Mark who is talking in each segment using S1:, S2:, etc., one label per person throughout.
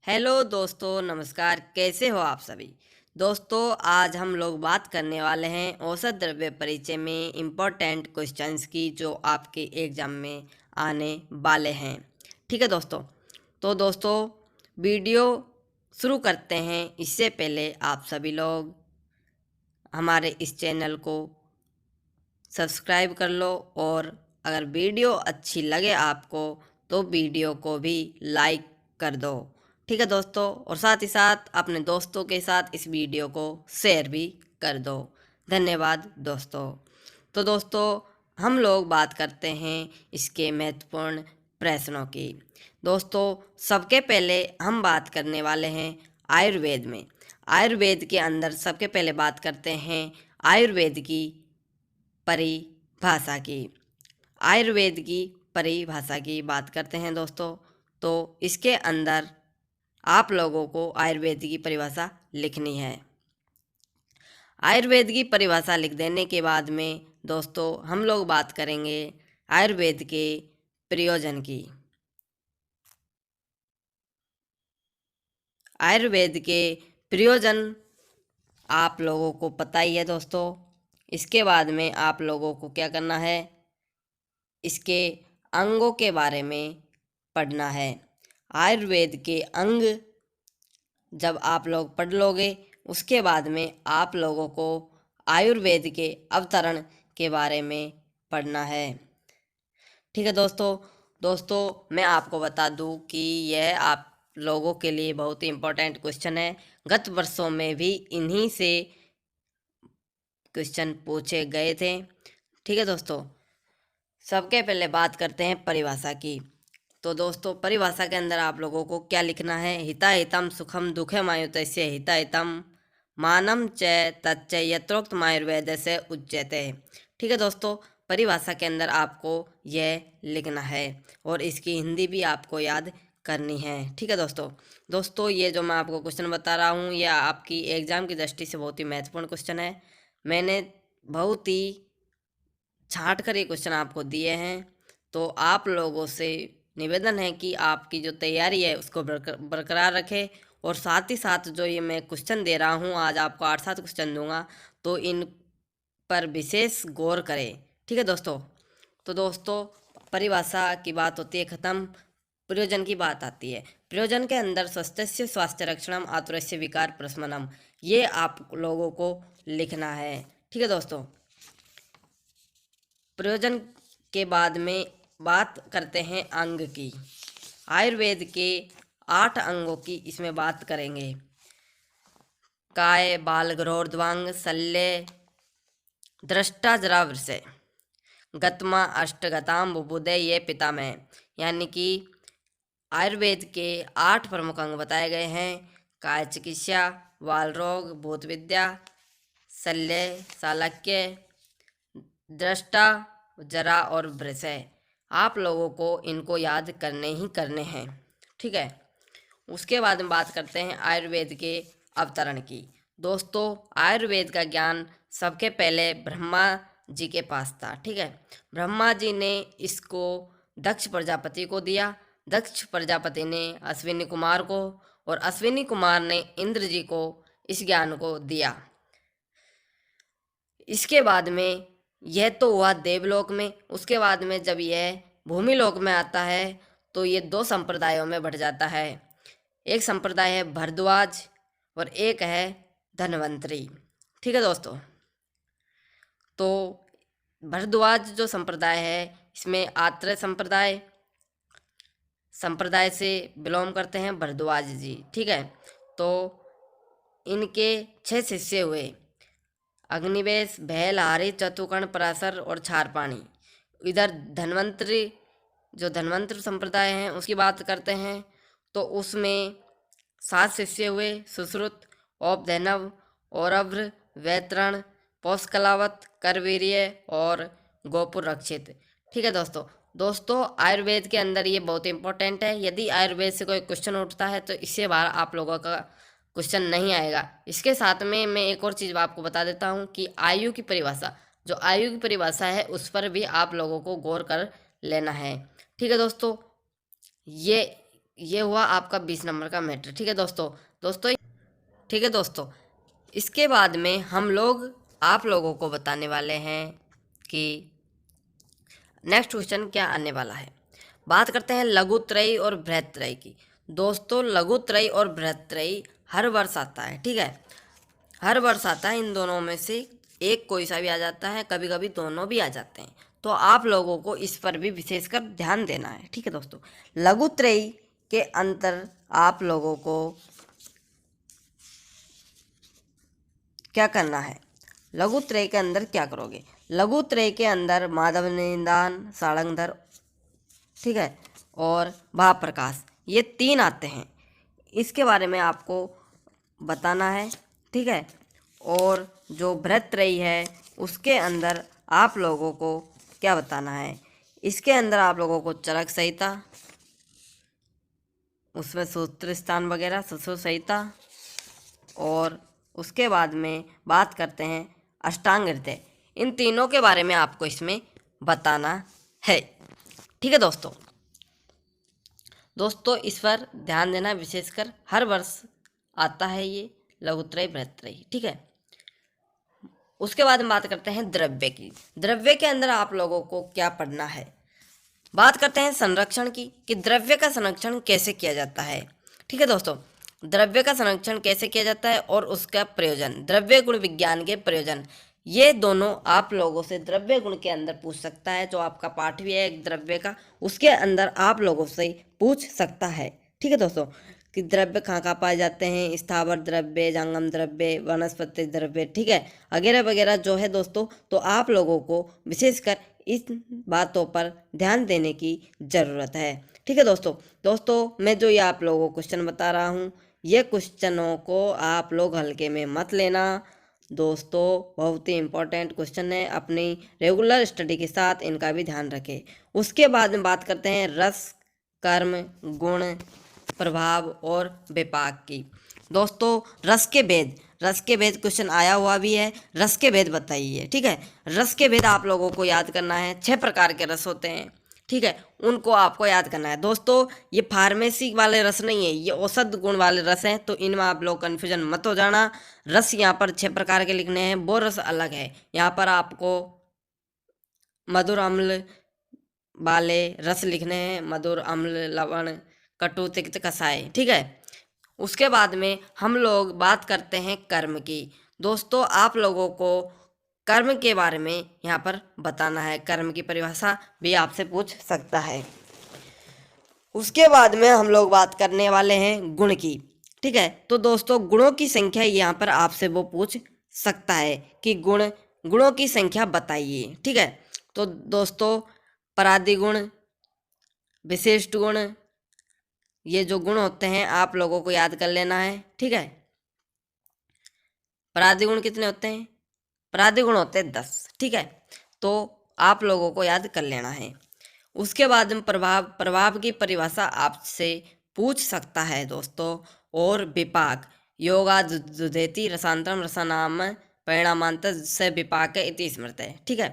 S1: Hello दोस्तों, नमस्कार। कैसे हो आप सभी दोस्तों? आज हम लोग बात करने वाले हैं औसत द्रव्य परिचय में इम्पोर्टेंट क्वेश्चंस की, जो आपके एग्जाम में आने वाले हैं। ठीक है दोस्तों। तो दोस्तों, वीडियो शुरू करते हैं। इससे पहले आप सभी लोग हमारे इस चैनल को सब्सक्राइब कर लो, और अगर वीडियो अच्छी लगे आपको तो वीडियो को भी लाइक कर दो। ठीक है दोस्तों, और साथ ही साथ अपने दोस्तों के साथ इस वीडियो को शेयर भी कर दो। धन्यवाद दोस्तों। तो दोस्तों, हम लोग बात करते हैं इसके महत्वपूर्ण प्रश्नों की। दोस्तों, सबके पहले हम बात करने वाले हैं आयुर्वेद में। आयुर्वेद के अंदर सबके पहले बात करते हैं आयुर्वेद की परिभाषा की। आयुर्वेद की परिभाषा की बात करते हैं दोस्तों। तो इसके अंदर आप लोगों को आयुर्वेद की परिभाषा लिखनी है। आयुर्वेद की परिभाषा लिख देने के बाद में दोस्तों हम लोग बात करेंगे आयुर्वेद के प्रयोजन की। आयुर्वेद के प्रयोजन आप लोगों को पता ही है दोस्तों। इसके बाद में आप लोगों को क्या करना है, इसके अंगों के बारे में पढ़ना है। आयुर्वेद के अंग जब आप लोग पढ़ लोगे, उसके बाद में आप लोगों को आयुर्वेद के अवतरण के बारे में पढ़ना है। ठीक है दोस्तों। दोस्तों, मैं आपको बता दूं कि यह आप लोगों के लिए बहुत ही इम्पोर्टेंट क्वेश्चन है। गत वर्षों में भी इन्हीं से क्वेश्चन पूछे गए थे। ठीक है दोस्तों, सबके पहले बात करते हैं परिभाषा की। तो दोस्तों, परिभाषा के अंदर आप लोगों को क्या लिखना है, हिता हितम सुखम दुखे मायुतस्य हिता हितम मानम च तच्च यत्रोक्त आयुर्वेद से उच्यते। ठीक है दोस्तों, परिभाषा के अंदर आपको यह लिखना है, और इसकी हिंदी भी आपको याद करनी है। ठीक है दोस्तों। दोस्तों, ये जो मैं आपको क्वेश्चन बता रहा हूँ, यह आपकी एग्जाम की दृष्टि से बहुत ही महत्वपूर्ण क्वेश्चन है। मैंने बहुत ही छांट कर ये क्वेश्चन आपको दिए हैं। तो आप लोगों से निवेदन है कि आपकी जो तैयारी है उसको बरकरार रखें, और साथ ही साथ जो ये मैं क्वेश्चन दे रहा हूँ, आज आपको 8-7 क्वेश्चन दूंगा, तो इन पर विशेष गौर करें। ठीक है दोस्तों। तो दोस्तों, परिभाषा की बात होती है ख़त्म, प्रयोजन की बात आती है। प्रयोजन के अंदर स्वस्थस्य स्वास्थ्य रक्षणम आतुरस्य विकार प्रशमनम, ये आप लोगों को लिखना है। ठीक है दोस्तों। प्रयोजन के बाद में बात करते हैं अंग की। आयुर्वेद के 8 अंगों की इसमें बात करेंगे। काय बाल ग्रोर्ध्वांग शल्य दृष्टा जरा वृषय गत्मा अष्टगताम बुबुदय ये पितामह, यानी कि आयुर्वेद के 8 प्रमुख अंग बताए गए हैं। काय चिकित्सा, बाल रोग, भूत विद्या, शल्य, शालक्य, दृष्टा, जरा और वृषय। आप लोगों को इनको याद करने ही करने हैं। ठीक है। उसके बाद में बात करते हैं आयुर्वेद के अवतरण की। दोस्तों, आयुर्वेद का ज्ञान सबके पहले ब्रह्मा जी के पास था। ठीक है। ब्रह्मा जी ने इसको दक्ष प्रजापति को दिया। दक्ष प्रजापति ने अश्विनी कुमार को, और अश्विनी कुमार ने इंद्र जी को इस ज्ञान को दिया। इसके बाद में यह तो हुआ देवलोक में। उसके बाद में जब यह भूमि लोक में आता है तो ये 2 संप्रदायों में बढ़ जाता है। एक संप्रदाय है भरद्वाज, और एक है धन्वंतरी। ठीक है दोस्तों। तो भरद्वाज जो संप्रदाय है, इसमें आत्रेय संप्रदाय से बिलोंग करते हैं भरद्वाज जी। ठीक है। तो इनके 6 शिष्य हुए, अग्निवेश, भैलहारी, चतुकर्ण, पराशर और क्षारपाणी। इधर धन्वंतरी, जो धन्वंतरी संप्रदाय हैं उसकी बात करते हैं, तो उसमें 7 शिष्य हुए, सुश्रुत, औपधैनव, औरभ्र, वैतरण, पौष्कलावत, करवीर्य और गोपुर रक्षित। ठीक है दोस्तों। दोस्तों, आयुर्वेद के अंदर ये बहुत इंपॉर्टेंट है। यदि आयुर्वेद से कोई क्वेश्चन उठता है तो इससे बाहर आप लोगों का क्वेश्चन नहीं आएगा। इसके साथ में मैं एक और चीज़ आपको बता देता हूँ कि आयु की परिभाषा, जो आयु की परिभाषा है उस पर भी आप लोगों को गौर कर लेना है। ठीक है दोस्तों। ये ये हुआ आपका 20 नंबर का मैटर। ठीक है दोस्तों। दोस्तों ठीक है दोस्तों, इसके बाद में हम लोग आप लोगों को बताने वाले हैं कि नेक्स्ट क्वेश्चन क्या आने वाला है। बात करते हैं लघुत्रयी और बृहत्त्रयी की। दोस्तों लघुत्रयी और बृहत्त्रयी हर वर्ष आता है। ठीक है, हर वर्ष आता है। इन दोनों में से एक कोई सा भी आ जाता है, कभी कभी दोनों भी आ जाते हैं। तो आप लोगों को इस पर भी विशेषकर ध्यान देना है। ठीक है दोस्तों, लघुत्रयी के अंतर आप लोगों को क्या करना है। लघुत्रय के अंदर क्या करोगे। लघुत्रय के अंदर माधव निदान, सारंगधर, ठीक है, और भावप्रकाश, ये 3 आते हैं। इसके बारे में आपको बताना है। ठीक है, और जो बृहत्त्रयी है उसके अंदर आप लोगों को क्या बताना है। इसके अंदर आप लोगों को चरक संहिता, उसमें सूत्र स्थान वगैरह, सुश्रुत संहिता, और उसके बाद में बात करते हैं अष्टांग हृदय। इन तीनों के बारे में आपको इसमें बताना है। ठीक है दोस्तों। दोस्तों इस पर ध्यान देना, विशेषकर हर वर्ष आता है ये लघुत्रयी बृहत्त्रयी। ठीक है, उसके बाद हम बात करते हैं द्रव्य की। द्रव्य के अंदर आप लोगों को क्या पढ़ना है। बात करते हैं संरक्षण की, कि द्रव्य का संरक्षण कैसे किया जाता है। ठीक है दोस्तों, द्रव्य का संरक्षण कैसे किया जाता है और उसका प्रयोजन, द्रव्य गुण विज्ञान के प्रयोजन, ये दोनों आप लोगों से द्रव्य गुण के अंदर पूछ सकता है। जो आपका पाठ भी है एक द्रव्य का, उसके अंदर आप लोगों से पूछ सकता है। ठीक है दोस्तों, कि द्रव्य कहाँ कहाँ पाए जाते हैं, स्थावर द्रव्य, जंगम द्रव्य, वनस्पति द्रव्य, ठीक है, वगैरह वगैरह जो है दोस्तों। तो आप लोगों को विशेषकर इस बातों पर ध्यान देने की ज़रूरत है। ठीक है दोस्तों। दोस्तों मैं जो ये आप लोगों को क्वेश्चन बता रहा हूँ, ये क्वेश्चनों को आप लोग हल्के में मत लेना दोस्तों, बहुत ही इम्पोर्टेंट क्वेश्चन है। अपनी रेगुलर स्टडी के साथ इनका भी ध्यान रखें। उसके बाद में बात करते हैं रस, कर्म, गुण, प्रभाव और विपाक की। दोस्तों रस के भेद, रस के भेद क्वेश्चन आया हुआ भी है। रस के भेद बताइए। ठीक है, रस के भेद आप लोगों को याद करना है। 6 प्रकार के रस होते हैं। ठीक है, उनको आपको याद करना है। दोस्तों ये फार्मेसी वाले रस नहीं है, ये औषध गुण वाले रस हैं, तो इनमें आप लोग कन्फ्यूजन मत हो जाना। रस यहाँ पर 6 प्रकार के लिखने हैं, वो रस अलग है। यहाँ पर आपको मधुर अम्ल वाले रस लिखने हैं, मधुर अम्ल, लवण, कटु, तिक्त, कसाय। ठीक है, उसके बाद में हम लोग बात करते हैं कर्म की। दोस्तों आप लोगों को कर्म के बारे में यहाँ पर बताना है। कर्म की परिभाषा भी आपसे पूछ सकता है। उसके बाद में हम लोग बात करने वाले हैं गुण की। ठीक है, तो दोस्तों गुणों की संख्या यहाँ पर आपसे वो पूछ सकता है कि गुणों की संख्या बताइए। ठीक है, तो दोस्तों परादि गुण, विशिष्ट गुण, ये जो गुण होते हैं आप लोगों को याद कर लेना है। ठीक है, परादि गुण कितने होते हैं, परादि गुण होते हैं 10। ठीक है, तो आप लोगों को याद कर लेना है। उसके बाद में प्रभाव की परिभाषा आपसे पूछ सकता है दोस्तों। और विपाक, योगा जुधेति रसांतरम रसानाम परिणामांत से विपाक इति स्मृत है। ठीक है,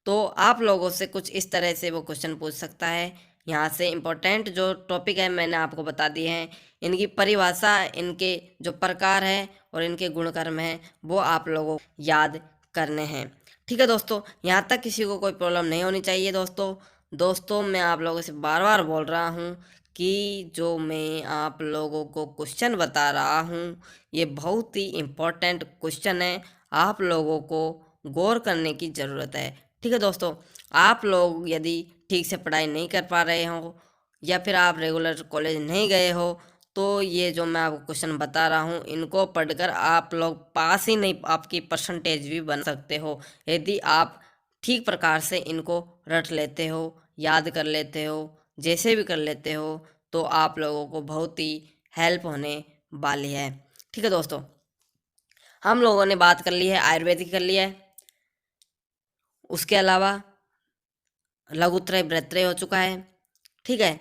S1: तो आप लोगों से कुछ इस तरह से वो क्वेश्चन पूछ सकता है। यहाँ से इम्पोर्टेंट जो टॉपिक है मैंने आपको बता दिए हैं, इनकी परिभाषा, इनके जो प्रकार है और इनके गुणकर्म हैं वो आप लोगों को याद करने हैं। ठीक है दोस्तों, यहाँ तक किसी को कोई प्रॉब्लम नहीं होनी चाहिए दोस्तों मैं आप लोगों से बार बार बोल रहा हूँ कि जो मैं आप लोगों को क्वेश्चन बता रहा हूँ ये बहुत ही इम्पोर्टेंट क्वेश्चन है। आप लोगों को गौर करने की ज़रूरत है। ठीक है दोस्तों, आप लोग यदि ठीक से पढ़ाई नहीं कर पा रहे हो या फिर आप रेगुलर कॉलेज नहीं गए हो, तो ये जो मैं आपको क्वेश्चन बता रहा हूँ इनको पढ़कर आप लोग पास ही नहीं, आपकी परसेंटेज भी बन सकते हो यदि आप ठीक प्रकार से इनको रट लेते हो, याद कर लेते हो, जैसे भी कर लेते हो, तो आप लोगों को बहुत ही हेल्प होने वाली है। ठीक है दोस्तों, हम लोगों ने बात कर ली है, आयुर्वेदिक कर लिया है, उसके अलावा लघुत्रय बृहत्त्रय हो चुका है। ठीक है,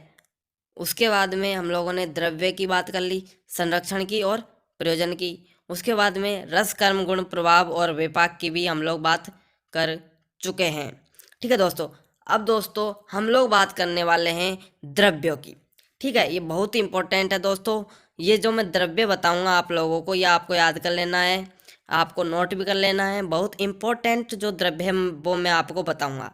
S1: उसके बाद में हम लोगों ने द्रव्य की बात कर ली, संरक्षण की और प्रयोजन की। उसके बाद में रस, कर्म, गुण, प्रभाव और विपाक की भी हम लोग बात कर चुके हैं। ठीक है दोस्तों, अब दोस्तों हम लोग बात करने वाले हैं द्रव्यों की। ठीक है, ये बहुत ही इंपॉर्टेंट है दोस्तों। ये जो मैं द्रव्य बताऊंगा आप लोगों को, ये आपको याद कर लेना है, आपको नोट भी कर लेना है। बहुत इंपॉर्टेंट जो द्रव्य है वो मैं आपको बताऊंगा।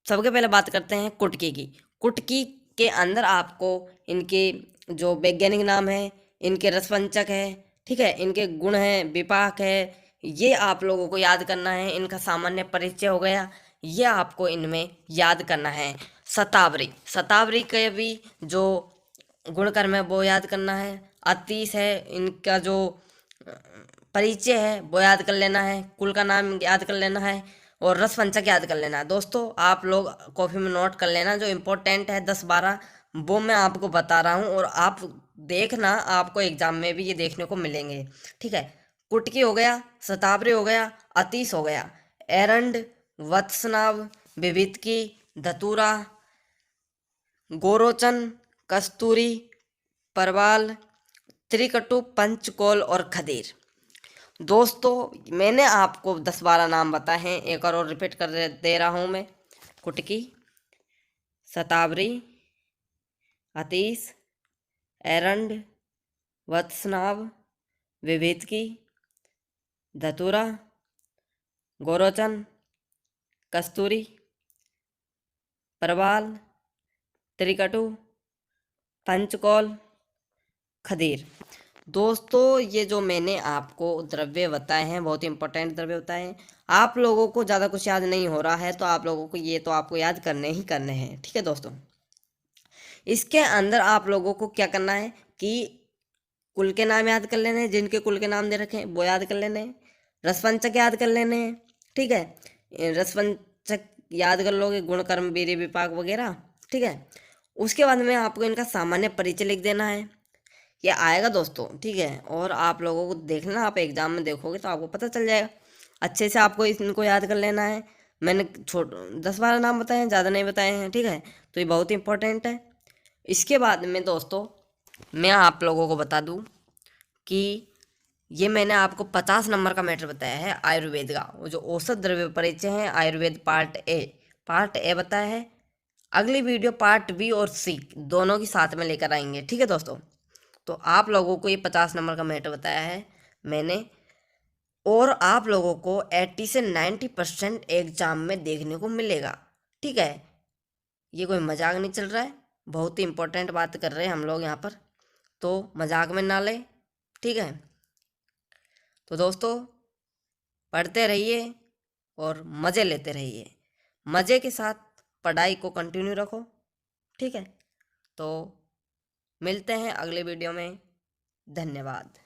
S1: सबके पहले बात करते हैं कुटकी की। कुटकी के अंदर आपको इनके जो वैज्ञानिक नाम है, इनके रसपंचक है, ठीक है, इनके गुण हैं, विपाक है, ये आप लोगों को याद करना है। इनका सामान्य परिचय हो गया, ये आपको इनमें याद करना है। शतावरी, शतावरी के भी जो गुणकर्म है वो याद करना है। अतीश है, इनका जो परिचय है वो याद कर लेना है। कुल का नाम याद कर लेना है और रसपंचक याद कर लेना है। दोस्तों आप लोग कॉपी में नोट कर लेना, जो इम्पोर्टेंट है 10-12 वो मैं आपको बता रहा हूँ, और आप देखना, आपको एग्जाम में भी ये देखने को मिलेंगे। ठीक है, कुटकी हो गया, शतावरी हो गया, अतीश हो गया, एरंड, वत्सनाव, विवितकी, धतूरा, गोरोचन, कस्तूरी, परवाल, त्रिकटु, पंचकोल और खदीर। दोस्तों मैंने आपको 10-12 नाम बताए हैं, एक और रिपीट कर दे रहा हूँ मैं। कुटकी, शतावरी, अतीश, एरंड, वत्सनाव, विवेदकी, धतूरा, गोरोचन, कस्तूरी, परवाल, त्रिकटु, पंचकोल, खदीर। दोस्तों ये जो मैंने आपको द्रव्य बताए हैं, बहुत ही इंपॉर्टेंट द्रव्य बताए हैं। आप लोगों को ज़्यादा कुछ याद नहीं हो रहा है तो आप लोगों को ये तो आपको याद करने ही करने हैं। ठीक है दोस्तों, इसके अंदर आप लोगों को क्या करना है कि कुल के नाम याद कर लेने हैं, जिनके कुल के नाम दे रखे हैं वो याद कर लेने हैं। रसपंचक याद कर लेने हैं, ठीक है, रसपंचक याद कर लोगे, गुण कर्म वीर्य विपाक वगैरह। ठीक है, उसके बाद में आपको इनका सामान्य परिचय लिख देना है। ये आएगा दोस्तों, ठीक है, और आप लोगों को देखना, आप एग्जाम में देखोगे तो आपको पता चल जाएगा। अच्छे से आपको इनको याद कर लेना है। मैंने 10-12 नाम बताए हैं, ज़्यादा नहीं बताए हैं। ठीक है, तो ये बहुत इंपॉर्टेंट है। इसके बाद में दोस्तों मैं आप लोगों को बता दूं कि ये मैंने आपको 50 नंबर का मैटर बताया है आयुर्वेद का। वो जो औषध द्रव्य परिचय है आयुर्वेद पार्ट ए बताया है। अगली वीडियो पार्ट बी और सी दोनों की साथ में लेकर आएंगे। ठीक है दोस्तों, तो आप लोगों को ये 50 नंबर का मैटर बताया है मैंने, और आप लोगों को 80 से 90% एग्जाम में देखने को मिलेगा। ठीक है, ये कोई मजाक नहीं चल रहा है, बहुत ही इंपॉर्टेंट बात कर रहे हैं हम लोग यहाँ पर, तो मजाक में ना ले। ठीक है, तो दोस्तों पढ़ते रहिए और मज़े लेते रहिए, मज़े के साथ पढ़ाई को कंटिन्यू रखो। ठीक है, तो मिलते हैं अगले वीडियो में। धन्यवाद।